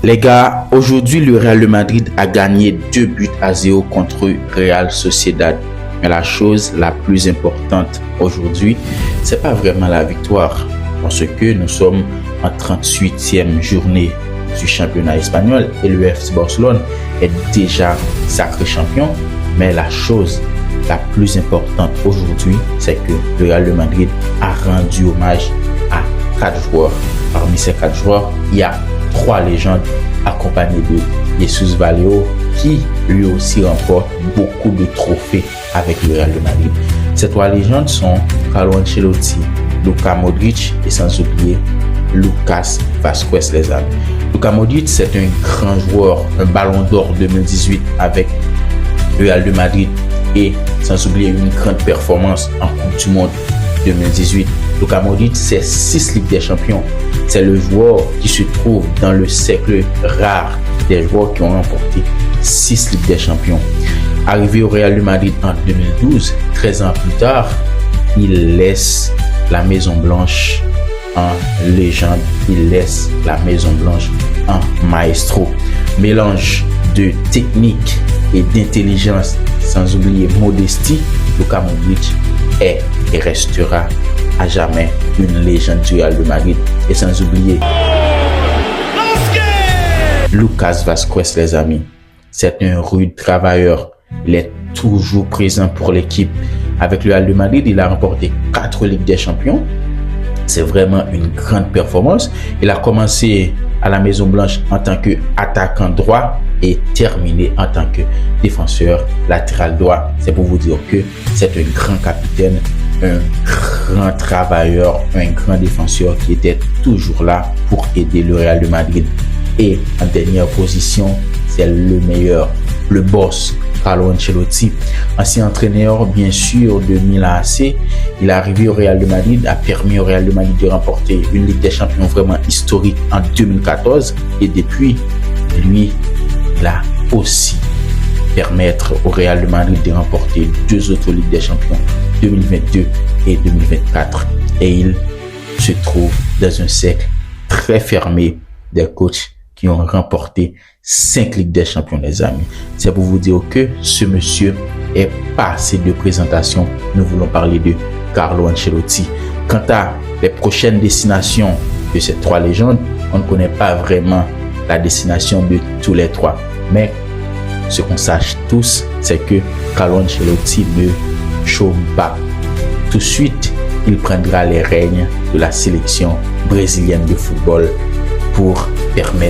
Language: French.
Les gars, aujourd'hui le Real de Madrid a gagné 2-0 contre Real Sociedad. Mais la chose la plus importante aujourd'hui, c'est pas vraiment la victoire, parce que nous sommes en 38e journée du championnat espagnol et le FC Barcelone est déjà sacré champion. Mais la chose la plus importante aujourd'hui, c'est que le Real de Madrid a rendu hommage à 4 joueurs. Parmi ces 4 joueurs, il y a 3 légendes accompagnées de Jesus Vallejo qui lui aussi remporte beaucoup de trophées avec le Real de Madrid. Ces 3 légendes sont Carlo Ancelotti, Luka Modric et sans oublier Lucas Vázquez, les amis. Luka Modric, c'est un grand joueur, un ballon d'or 2018 avec le Real de Madrid et sans oublier une grande performance en Coupe du Monde 2018. Luka Modric, c'est 6 Ligues des Champions. C'est le joueur qui se trouve dans le cercle rare des joueurs qui ont remporté 6 Ligues des Champions. Arrivé au Real de Madrid en 2012, 13 ans plus tard, il laisse la Maison Blanche en légende. Il laisse la Maison Blanche en maestro. Mélange de technique et d'intelligence, sans oublier modestie, Luka Modric est et restera à jamais une légende du Real de Madrid. Et sans oublier Lucas Vázquez, les amis. C'est un rude travailleur. Il est toujours présent pour l'équipe. Avec le Real de Madrid, il a remporté 4 Ligues des Champions. C'est vraiment une grande performance. Il a commencé à la Maison Blanche en tant qu'attaquant droit et terminé en tant que défenseur latéral droit. C'est pour vous dire que c'est un grand capitaine, un grand travailleur, un grand défenseur qui était toujours là pour aider le Real de Madrid. Et en dernière position, c'est le meilleur, le boss, Carlo Ancelotti, ancien entraîneur bien sûr de Milan AC. Il est arrivé au Real de Madrid, a permis au Real de Madrid de remporter une Ligue des Champions vraiment historique en 2014 et depuis, lui, il a aussi permettre au Real de Madrid de remporter 2 autres Ligues des Champions, 2022 et 2024. Et il se trouve dans un cercle très fermé des coachs qui ont remporté 5 Ligues des Champions, les amis. C'est pour vous dire que ce monsieur est passé de présentation. Nous voulons parler de Carlo Ancelotti. Quant à les prochaines destinations de ces 3 légendes, on ne connaît pas vraiment la destination de tous les 3. Mais ce qu'on sache tous, c'est que Carlo Ancelotti ne chôme pas. Tout de suite, il prendra les rênes de la sélection brésilienne de football pour permettre